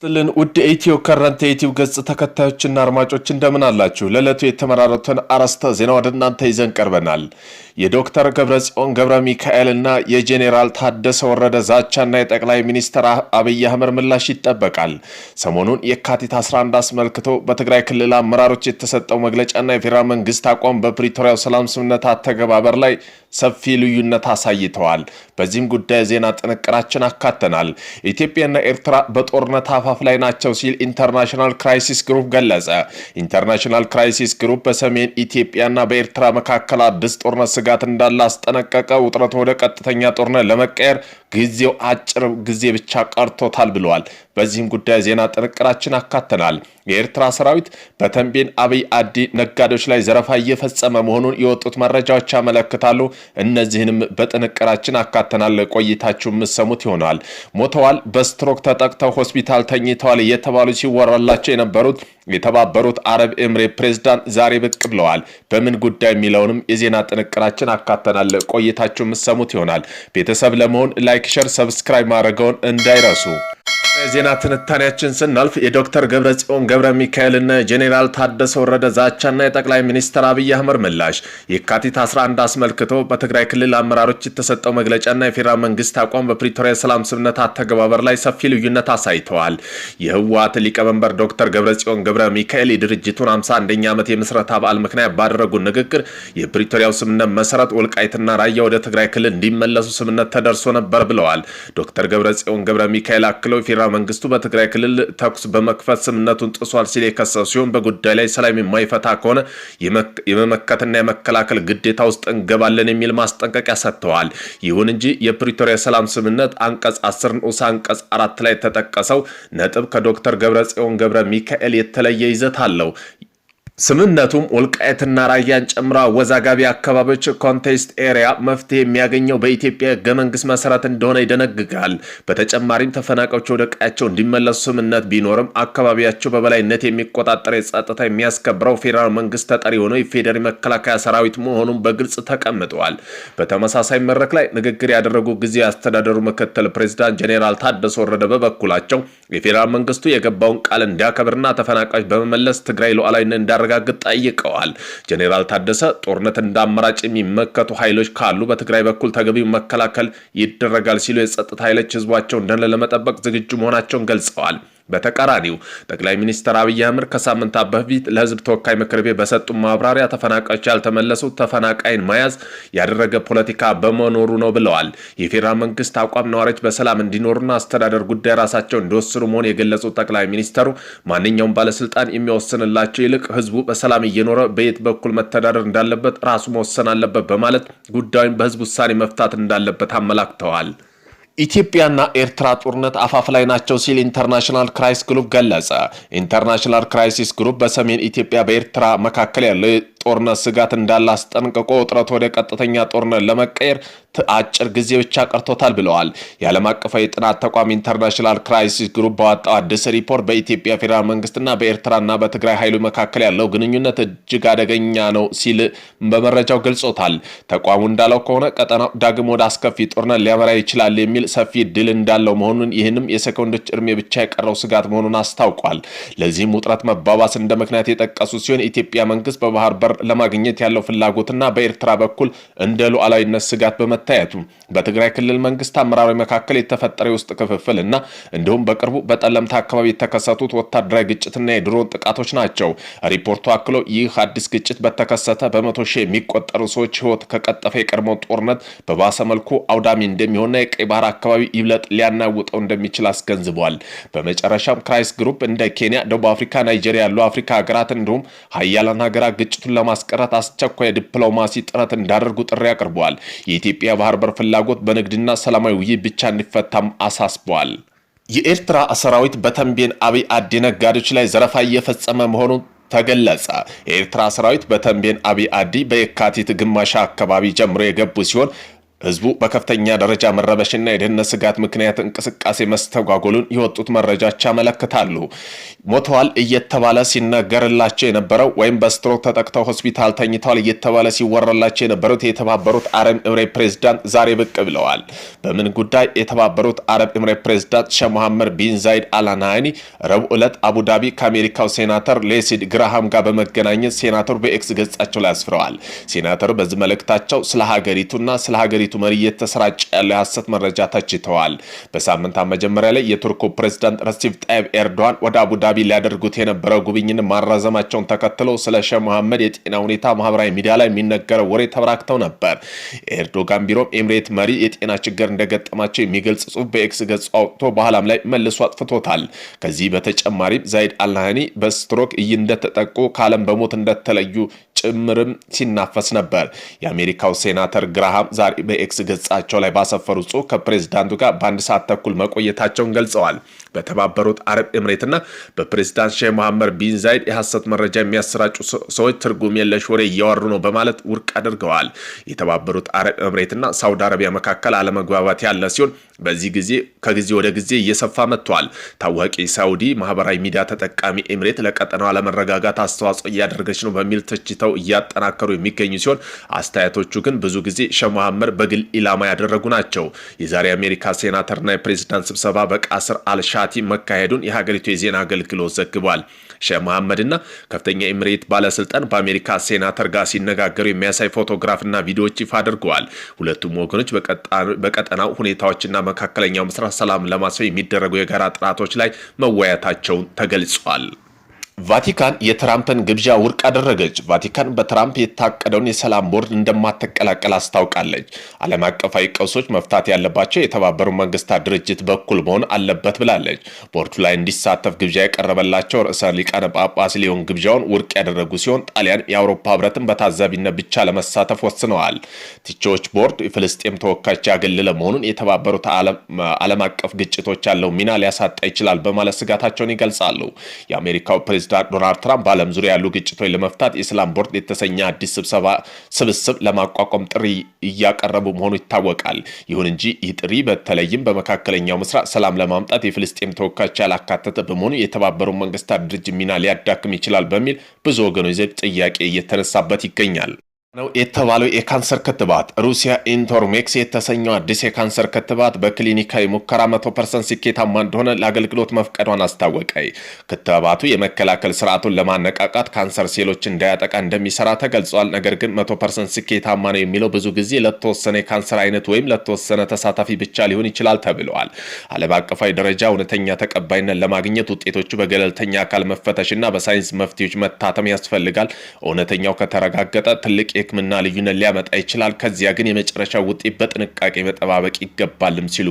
ልን ውድ ኢትዮ ከረንት የዩቲዩብ ገጽ ተከታዮችና አድማጮች እንደምን አላችሁ? ለዕለቱ የተመራረጡትን አርዕስተ ዜና ወደ እናንተ ይዘን ቀርበናል። የዶክተር ገብረጽዮን ገብረ ሚካኤልና የጄኔራል ታደሰ ወረደ ዛቻና የጠቅላይ ሚኒስትር አብይ አህመድ ምላሽ ይጠበቃል። ሰሞኑን የካቲት 11 አስመልክቶ በትግራይ ክልል አመራሮች የተሰጠው መግለጫና የፌደራል መንግስት አቋም በፕሪቶሪያው ሰላም ስምምነት አተገባበር ላይ ሰፊ ልዩነት አሳይተዋል። በዚህም ጉዳይ ዜና ጥንቅራችን አካተናል። ኢትዮጵያና ኤርትራ በጦርነት አፋፍ ላይ ናቸው ሲል ኢንተርናሽናል ክራይሲስ ግሩፕ ገለጸ። ኢንተርናሽናል ክራይሲስ ግሩፕ በሰሜን ኢትዮጵያና በኤርትራ መካከል አዲስ ጦርነት ስጋት እንዳለ አስጠነቀቀ። ውጥረቱ ወደ ቀጥተኛ ጦርነት ለመቀየር ጊዜው አጭር ጊዜ ብቻ ቀርቶታል ብለዋል። በዚህም ጉዳይ ዜና ጥንቅራችን አካተናል። የኤርትራ ሰራዊት በተንቤን አብይ አዲ ነጋዴዎች ላይ ዘረፋ እየፈጸመ መሆኑን የወጡት መረጃዎች ያመለክታሉ። እነዚህንም በጥንቅራችን አካተናል። ቆይታችሁ የምትሰሙት ይሆናል። ሞተዋል፣ በስትሮክ ተጠቅተው ሆስፒታል ተኝተዋል የተባሉ ሲወራላቸው የነበሩት የተባበሩት አረብ ኤምሬት ፕሬዝዳንት ዛሬ ብቅ ብለዋል። በምን ጉዳይ የሚለውንም የዜና ጥንቅራችን አካተናል። ቆይታችሁ የምትሰሙት ይሆናል። ቤተሰብ ለመሆን ላይክ፣ ሼር፣ ሰብስክራይብ ማድረግዎን እንዳይረሱ። ዜና ትንታኔያችን ስናልፍ የዶክተር ገብረጽዮን ገብረ ሚካኤልና ጄኔራል ታደሰ ወረደ ዛቻና የጠቅላይ ሚኒስትር አብይ አህመድ ምላሽ የካቲት 11 አስመልክቶ በትግራይ ክልል አመራሮች የተሰጠው መግለጫና የፌደራል መንግስት አቋም በፕሪቶሪያ ሰላም ስምምነት አተገባበር ላይ ሰፊ ልዩነት አሳይተዋል። የህወሓት ሊቀመንበር ዶክተር ገብረጽዮን ገብረ ሚካኤል የድርጅቱን 51ኛ ዓመት የምስረታ በዓል ምክንያት ባደረጉት ንግግር የፕሪቶሪያው ስምምነት መሰረት ወልቃይትና ራያ ወደ ትግራይ ክልል እንዲመለሱ ስምምነት ተደርሶ ነበር ብለዋል። ዶክተር ገብረጽዮን ገብረ ሚካኤል አክለው መንግስቱ በትግራይ ክልል ተኩስ በመክፈት ስምምነቱን ጥሷል ሲል የከሰሱ ሲሆን በጉዳይ ላይ ሰላም የማይፈታ ከሆነ የመመከትና የመከላከል ግዴታ ውስጥ እንገባለን የሚል ማስጠንቀቂያ ሰጥተዋል። ይሁን እንጂ የፕሪቶሪያ ሰላም ስምምነት አንቀጽ 10 ንዑስ አንቀጽ 4 ላይ ተጠቀሰው ነጥብ ከዶክተር ገብረጽዮን ገብረ ሚካኤል የተለየ ይዘት አለው። ስምምነቱም ወልቃይትና ራያን ጨምሮ አወዛጋቢ አካባቢዎች ኮንቴስት ኤሪያ መፍትሄ የሚያገኘው በኢትዮጵያ ህገ መንግስት መሰረት እንደሆነ ይደነግጋል። በተጨማሪም ተፈናቃዮች ወደ ቀያቸው እንዲመለሱ ስምምነት ቢኖርም አካባቢያቸው በበላይነት የሚቆጣጠር የጸጥታ የሚያስከብረው ፌዴራል መንግስት ተጠሪ ሆኖ የፌዴራል መከላከያ ሰራዊት መሆኑን በግልጽ ተቀምጠዋል። በተመሳሳይ መድረክ ላይ ንግግር ያደረጉ ጊዜያዊ አስተዳደሩ ምክትል ፕሬዝዳንት ጄኔራል ታደሰ ወረደ በበኩላቸው የፌዴራል መንግስቱ የገባውን ቃል እንዲያከብርና ተፈናቃዮች በመመለስ ትግራይ ሉዓላዊነት እንዳረጋግጥ ጠይቀዋል። ጄኔራል ታደሰ ጦርነት እንዳማራጭ የሚመከቱ ኃይሎች ካሉ በትግራይ በኩል ተገቢው መከላከል ይደረጋል ሲሉ የጸጥታ ኃይሎች ህዝባቸውን እንደለ ለመጠበቅ ዝግጁ መሆናቸውን ገልጸዋል። በተቃራኒው ጠቅላይ ሚኒስትር አብይ አህመድ ከሳምንታት በፊት ለህዝብ ተወካይ ምክር ቤት በሰጡ ማብራሪያ ተፈናቃዮች ያልተመለሱት ተፈናቃይን መያዝ ያደረገ ፖለቲካ በመኖሩ ነው ብለዋል። የፌዴራል መንግስት አቋም ነዋሪዎች በሰላም እንዲኖሩና አስተዳደር ጉዳይ ራሳቸው እንዲወስኑ መሆን የገለጹት ጠቅላይ ሚኒስትሩ ማንኛውም ባለስልጣን የሚወስንላቸው ይልቅ ህዝቡ በሰላም እየኖረ በየት በኩል መተዳደር እንዳለበት ራሱ መወሰን አለበት በማለት ጉዳዩን በህዝብ ውሳኔ መፍታት እንዳለበት አመላክተዋል። ኢትዮጵያና ኤርትራ ጦርነት አፋፍ ላይ ናቸው ሲል ኢንተርናሽናል ክራይሲስ ግሩፕ ገለጸ። ኢንተርናሽናል ክራይሲስ ግሩፕ በሰሜን ኢትዮጵያ በኤርትራ መካከል ያለው ጦርነት ስጋት እንዳለ አስጠንቅቆ ውጥረት ወደ ቀጥተኛ ጦርነት ለመቀየር አጭር ጊዜ ብቻ ቀርቶታል ብለዋል። የዓለም አቀፋዊ የጥናት ተቋም ኢንተርናሽናል ክራይሲስ ግሩፕ ባወጣው አዲስ ሪፖርት በኢትዮጵያ ፌዴራል መንግስትና በኤርትራና በትግራይ ኃይሉ መካከል ያለው ግንኙነት እጅግ አደገኛ ነው ሲል በመረጃው ገልጾታል። ተቋሙ እንዳለው ከሆነ ቀጠናው ዳግም ወደ አስከፊ ጦርነት ሊያመራ ይችላል የሚል ሰፊ ድል እንዳለው መሆኑን ይህንም የሰኮንዶች እድሜ ብቻ የቀረው ስጋት መሆኑን አስታውቋል። ለዚህም ውጥረት መባባስ እንደ ምክንያት የጠቀሱ ሲሆን ኢትዮጵያ መንግስት በባህር በር ለማግኘት ያለው ፍላጎትና በኤርትራ በኩል እንደ ሉዓላዊነት ስጋት በመታየቱ በትግራይ ክልል መንግስት አመራሮች መካከል የተፈጠረ ውስጥ ክፍፍልና እንዲሁም በቅርቡ በጠለምታ አካባቢ የተከሰቱት ወታደራዊ ግጭትና የድሮን ጥቃቶች ናቸው። ሪፖርቱ አክሎ ይህ አዲስ ግጭት በተከሰተ በመቶ ሺህ የሚቆጠሩ ሰዎች ህይወት ከቀጠፈ የቀድሞ ጦርነት በባሰ መልኩ አውዳሚ እንደሚሆንና የቀይ ባህር አካባቢ ይብለጥ ሊያናውጠው እንደሚችል አስገንዝቧል። በመጨረሻም ክራይሲስ ግሩፕ እንደ ኬንያ፣ ደቡብ አፍሪካ፣ ናይጄሪያ ያሉ አፍሪካ ሀገራት እንዲሁም ሀያላን ሀገራት ግጭቱን ለማስቀረት አስቸኳይ ዲፕሎማሲ ጥረት እንዳደርጉ ጥሪ አቅርበዋል። የኢትዮጵያ ባህር በር ፍላጎት በንግድና ሰላማዊ ውይይት ብቻ እንዲፈታም አሳስበዋል። የኤርትራ ሰራዊት በተንቤን አብይ አዲ ነጋዴዎች ላይ ዘረፋ እየፈጸመ መሆኑን ተገለጸ። የኤርትራ ሰራዊት በተንቤን አብይ አዲ በየካቲት ግማሽ አካባቢ ጀምሮ የገቡ ሲሆን ህዝቡ በከፍተኛ ደረጃ መረበሽና የደህንነት ስጋት ምክንያት እንቅስቃሴ መስተጓጎሉን የወጡት መረጃዎች ያመለክታሉ። ሞተዋል እየተባለ ሲነገርላቸው የነበረው ወይም በስትሮክ ተጠቅተው ሆስፒታል ተኝተዋል እየተባለ ሲወራላቸው የነበሩት የተባበሩት አረብ ኤምሬት ፕሬዝዳንት ዛሬ ብቅ ብለዋል። በምን ጉዳይ? የተባበሩት አረብ ኤምሬት ፕሬዝዳንት ሼህ መሐመድ ቢን ዛይድ አል ናህያን ረቡዕ ዕለት አቡዳቢ ከአሜሪካው ሴናተር ሌሲድ ግራሃም ጋር በመገናኘት ሴናተሩ በኤክስ ገጻቸው ላይ አስፍረዋል። ሴናተሩ በዚህ መልእክታቸው ስለ ሀገሪቱና ስለ ሀገሪቱ መሪ እየተሰራጨ ያለው የሐሰት መረጃ ተችተዋል። በሳምንታት መጀመሪያ ላይ የቱርኩ ፕሬዝዳንት ረሲፕ ጣይብ ኤርዶዋን ወደ አቡዳቢ ሊያደርጉት የነበረው ጉብኝት ማራዘማቸውን ተከትሎ ስለ ሼህ መሐመድ የጤና ሁኔታ ማህበራዊ ሚዲያ ላይ የሚነገረው ወሬ ተበራክተው ነበር። ኤርዶጋን ቢሮም ኤምሬት መሪ የጤና ችግር እንደገጠማቸው የሚገልጽ ጽሑፍ በኤክስ ገጹ አውጥቶ በኋላም ላይ መልሶ አጥፍቶታል። ከዚህ በተጨማሪም ዛይድ አል ናህያን በስትሮክ እንደተጠቁ ከዓለም በሞት እንደተለዩ ጭምርም ሲናፈስ ነበር። የአሜሪካው ሴናተር ግራሃም ዛሬ በኤክስ ገጻቸው ላይ ባሰፈሩ ጽሑፍ ከፕሬዝዳንቱ ጋር በአንድ ሰዓት ተኩል መቆየታቸውን ገልጸዋል። በተባበሩት አረብ ኤምሬትና በፕሬዝዳንት ሼህ መሐመድ ቢን ዛይድ የሐሰት መረጃ የሚያሰራጩ ሰዎች ትርጉም የለሽ ወሬ እያወሩ ነው በማለት ውድቅ አድርገዋል። የተባበሩት አረብ ኤምሬትና ሳውዲ አረቢያ መካከል አለመግባባት ያለ ሲሆን በዚህ ጊዜ ከጊዜ ወደ ጊዜ እየሰፋ መጥቷል። ታዋቂ ሳውዲ ማህበራዊ ሚዲያ ተጠቃሚ ኤምሬት ለቀጠናው አለመረጋጋት አስተዋጽኦ እያደረገች ነው በሚል ተችተው እያጠናከሩ የሚገኙ ሲሆን አስተያየቶቹ ግን ብዙ ጊዜ ሼህ መሐመድ በግል ኢላማ ያደረጉ ናቸው። የዛሬ አሜሪካ ሴናተርና የፕሬዝዳንት ስብሰባ በቃስር አልሻቲ መካሄዱን የሀገሪቱ የዜና አገልግሎት ዘግቧል። ሼህ መሐመድና ከፍተኛ ኤምሬት ባለስልጣን በአሜሪካ ሴናተር ጋር ሲነጋገሩ የሚያሳይ ፎቶግራፍና ቪዲዮዎች ይፋ አድርገዋል። ሁለቱም ወገኖች በቀጠናው ሁኔታዎችና መካከለኛው ምስራቅ ሰላም ለማስፈን የሚደረጉ የጋራ ጥረቶች ላይ መወያየታቸውን ተገልጿል። ቫቲካን የትራምፕን ግብዣ ውድቅ አደረገች። ቫቲካን በትራምፕ የታቀደውን የሰላም ቦርድ እንደማትቀላቀል አስታውቃለች። ዓለም አቀፋዊ ቀውሶች መፍታት ያለባቸው የተባበሩት መንግስታት ድርጅት በኩል መሆን አለበት ብላለች። ቦርዱ ላይ እንዲሳተፍ ግብዣ የቀረበላቸው ርዕሰ ሊቃነ ጳጳስ ሊዮን ግብዣውን ውድቅ ያደረጉ ሲሆን ጣሊያን የአውሮፓ ህብረትን በታዛቢነት ብቻ ለመሳተፍ ወስነዋል። ቲቾች ቦርድ የፍልስጤም ተወካዮች ያገለለ መሆኑን የተባበሩት ዓለም አቀፍ ግጭቶች ያለው ሚና ሊያሳጣ ይችላል በማለት ስጋታቸውን ይገልጻሉ። የአሜሪካው ፕሬዝዳንት ዶናልድ ትራምፕ በዓለም ዙሪያ ያሉ ግጭቶች ለመፍታት የሰላም ቦርድ የተሰኘ አዲስ ስብስብ ለማቋቋም ጥሪ እያቀረቡ መሆኑ ይታወቃል። ይሁን እንጂ ይህ ጥሪ በተለይም በመካከለኛው ምስራቅ ሰላም ለማምጣት የፍልስጤም ተወካዮች ያላካተተ በመሆኑ የተባበሩት መንግስታት ድርጅት ሚና ሊያዳክም ይችላል በሚል ብዙ ወገኖች ዘንድ ጥያቄ እየተነሳበት ይገኛል። ነው የተባለው የካንሰር ክትባት ሩሲያ ኢንቶርሜክስ የተሰኘው አዲስ የካንሰር ክትባት በክሊኒካዊ ሙከራ 100% ስኬታማ እንደሆነ ለአገልግሎት መፍቀዷን አስታወቀ። ክትባቱ የመከላከል ስርዓቱን ለማነቃቃት ካንሰር ሴሎች እንዳያጠቃ እንደሚሰራ ተገልጿል። ነገር ግን 100% ስኬታማ ነው የሚለው ብዙ ጊዜ ለተወሰነ የካንሰር አይነት ወይም ለተወሰነ ተሳታፊ ብቻ ሊሆን ይችላል ተብለዋል። ዓለም አቀፋዊ ደረጃ እውነተኛ ተቀባይነት ለማግኘት ውጤቶቹ በገለልተኛ አካል መፈተሽና በሳይንስ መፍትሄዎች መታተም ያስፈልጋል። እውነተኛው ከተረጋገጠ ትልቅ የሕክምና ልዩነት ሊያመጣ ይችላል። ከዚያ ግን የመጨረሻው ውጤት በጥንቃቄ መጠባበቅ ይገባልም ሲሉ